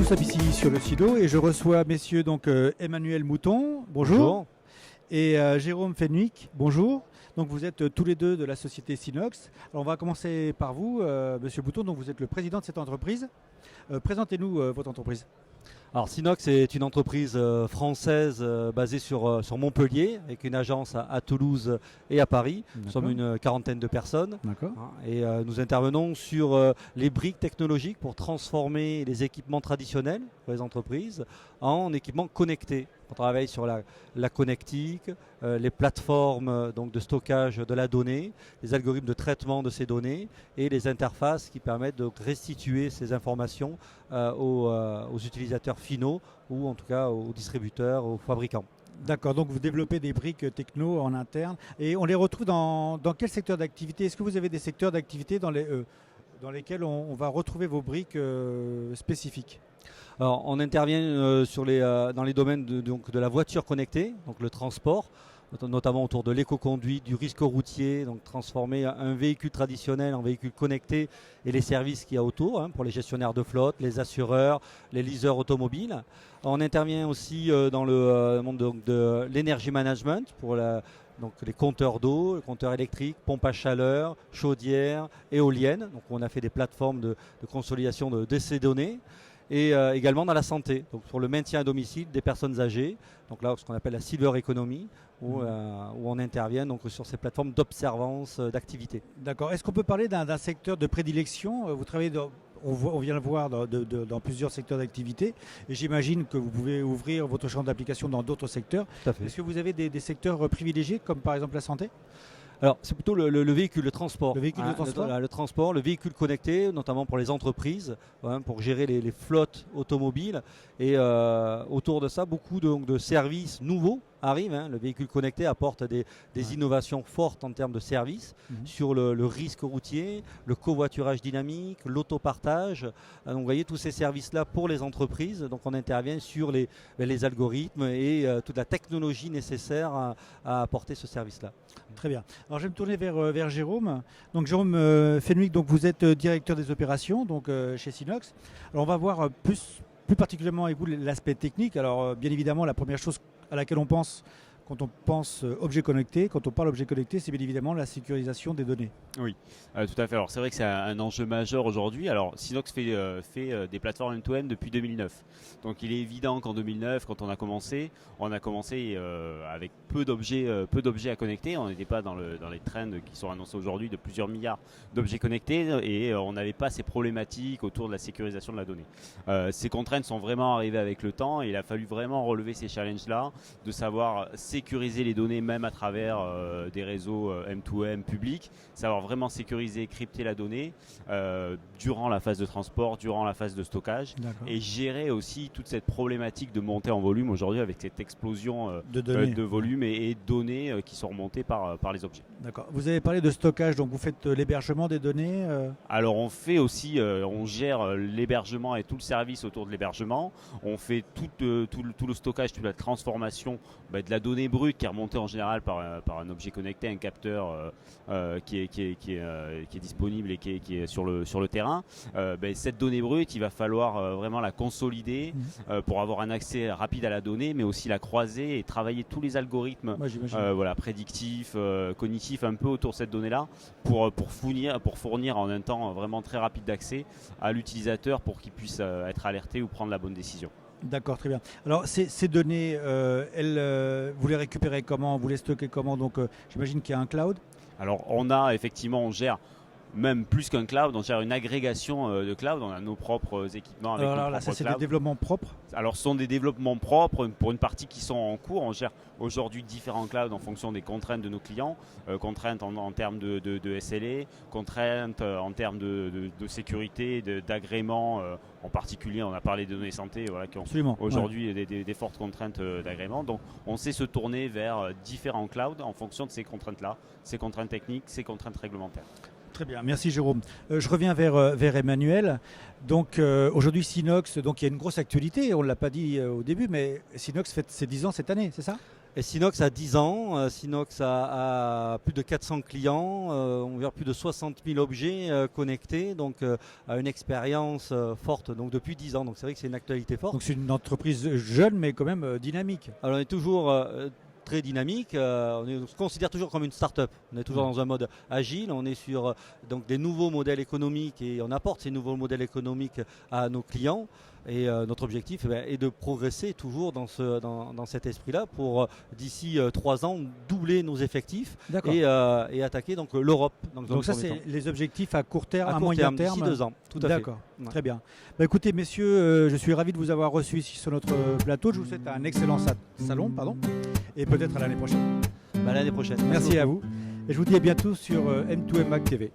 Nous sommes ici sur le silo et je reçois messieurs donc Emmanuel Mouton, bonjour, Bonjour. et Jérôme Fenwick, bonjour. Donc vous êtes tous les deux de la société Sinox. Alors on va commencer par vous, monsieur Mouton, donc vous êtes le président de cette entreprise. Présentez-nous votre entreprise. Alors Sinox est une entreprise française basée sur Montpellier, avec une agence à Toulouse et à Paris. Nous sommes une quarantaine de personnes. D'accord. Et nous intervenons sur les briques technologiques pour transformer les équipements traditionnels pour les entreprises en équipements connectés. On travaille sur la connectique, les plateformes donc, de stockage de la donnée, les algorithmes de traitement de ces données et les interfaces qui permettent de restituer ces informations aux utilisateurs finaux ou en tout cas aux distributeurs, aux fabricants. D'accord, donc vous développez des briques techno en interne et on les retrouve dans quel secteur d'activité? Est-ce que vous avez des secteurs d'activité dans lesquels on va retrouver vos briques spécifiques? Alors, on intervient dans les domaines de la voiture connectée, donc le transport, notamment autour de l'éco-conduite, du risque routier, donc transformer un véhicule traditionnel en véhicule connecté et les services qu'il y a autour pour les gestionnaires de flotte, les assureurs, les leasers automobiles. On intervient aussi dans le monde de l'énergie management pour donc les compteurs d'eau, les compteurs électriques, pompes à chaleur, chaudières, éoliennes. Donc on a fait des plateformes de consolidation de ces données. Et également dans la santé, donc pour le maintien à domicile des personnes âgées, donc là ce qu'on appelle la silver economy, où on intervient donc sur ces plateformes d'observance d'activité. D'accord. Est-ce qu'on peut parler d'un secteur de prédilection? Vous travaillez on vient le voir dans plusieurs secteurs d'activité et j'imagine que vous pouvez ouvrir votre champ d'application dans d'autres secteurs. Tout à fait. Est-ce que vous avez des secteurs privilégiés comme par exemple la santé? Alors, c'est plutôt le véhicule, le transport. Le véhicule de transport. Le transport, le véhicule connecté, notamment pour les entreprises, pour gérer les flottes automobiles. Et autour de ça, beaucoup de services nouveaux arrivent. Le véhicule connecté apporte des innovations fortes en termes de services sur le risque routier, le covoiturage dynamique, l'autopartage. Donc, vous voyez tous ces services-là pour les entreprises. Donc, on intervient sur les algorithmes et toute la technologie nécessaire à apporter ce service-là. Très bien. Alors je vais me tourner vers Jérôme. Donc Jérôme Fenwick, donc vous êtes directeur des opérations donc, chez Sinox. Alors on va voir plus particulièrement avec vous l'aspect technique. Alors bien évidemment la première chose à laquelle on pense quand on pense objet connecté, quand on parle objet connecté, c'est bien évidemment la sécurisation des données. Oui, tout à fait. Alors c'est vrai que c'est un enjeu majeur aujourd'hui. Alors Sinox fait des plateformes end-to-end depuis 2009. Donc il est évident qu'en 2009, quand on a commencé avec peu d'objets à connecter. On n'était pas dans les trends qui sont annoncés aujourd'hui de plusieurs milliards d'objets connectés et on n'avait pas ces problématiques autour de la sécurisation de la donnée. Ces contraintes sont vraiment arrivées avec le temps et il a fallu vraiment relever ces challenges-là, de savoir sécuriser les données même à travers des réseaux M2M publics, savoir vraiment sécuriser, crypter la donnée durant la phase de transport, durant la phase de stockage et gérer aussi toute cette problématique de montée en volume aujourd'hui avec cette explosion de volume et de données qui sont remontées par les objets. D'accord. Vous avez parlé de stockage, donc vous faites l'hébergement des données Alors on fait aussi, on gère l'hébergement et tout le service autour de l'hébergement. On fait tout le stockage, toute la transformation de la donnée brute qui est remontée en général par un objet connecté, un capteur qui est disponible et qui est sur le terrain. Cette donnée brute, il va falloir vraiment la consolider pour avoir un accès rapide à la donnée, mais aussi la croiser et travailler tous les algorithmes prédictifs, cognitifs un peu autour de cette donnée-là pour fournir en un temps vraiment très rapide d'accès à l'utilisateur pour qu'il puisse être alerté ou prendre la bonne décision. D'accord, très bien. Alors ces données, vous les récupérez comment? Vous les stockez comment? Donc j'imagine qu'il y a un cloud. Alors on gère même plus qu'un cloud, on gère une agrégation de cloud, on a nos propres équipements avec nos propres ça c'est cloud. des développements propres? Alors ce sont des développements propres pour une partie qui sont en cours. On gère aujourd'hui différents clouds en fonction des contraintes de nos clients, contraintes en termes de SLA, contraintes en termes de sécurité, d'agrément. En particulier, on a parlé des données santé qui ont aujourd'hui des fortes contraintes d'agrément. Donc on sait se tourner vers différents clouds en fonction de ces contraintes-là, ces contraintes techniques, ces contraintes réglementaires. Très bien, merci Jérôme. Je reviens vers Emmanuel. Donc aujourd'hui Sinox, donc il y a une grosse actualité, on ne l'a pas dit au début, mais Sinox fête ses 10 ans cette année, c'est ça? Et Sinox a 10 ans, Sinox a plus de 400 clients, on verra plus de 60 000 objets connectés, donc a une expérience forte donc depuis 10 ans. Donc c'est vrai que c'est une actualité forte. Donc c'est une entreprise jeune mais quand même dynamique. Alors on est toujours très dynamique, on se considère toujours comme une start-up. On est toujours dans un mode agile, on est sur donc des nouveaux modèles économiques et on apporte ces nouveaux modèles économiques à nos clients. Et notre objectif est de progresser toujours dans cet esprit-là pour d'ici 3 ans doubler nos effectifs et attaquer donc l'Europe. Donc ça c'est les objectifs à court terme, à moyen terme. D'ici 2 ans, tout à fait. D'accord, très bien. Bah, écoutez messieurs, je suis ravi de vous avoir reçu ici sur notre plateau. Je vous souhaite un excellent salon, et peut-être à l'année prochaine. L'année prochaine. Merci à vous. Et je vous dis à bientôt sur M2M Mag TV.